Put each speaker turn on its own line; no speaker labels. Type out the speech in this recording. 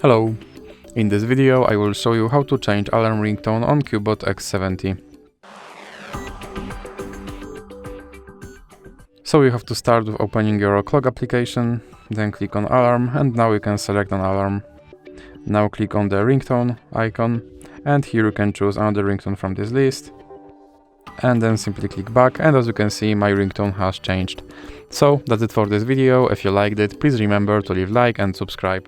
Hello! In this video I will show you how to change alarm ringtone on Cubot X70. So you have to start with opening your clock application, then click on alarm, and now you can select an alarm. Now click on the ringtone icon, and here you can choose another ringtone from this list. And then simply click back, and as you can see, my ringtone has changed. So that's it for this video. If you liked it, please remember to leave a like and subscribe.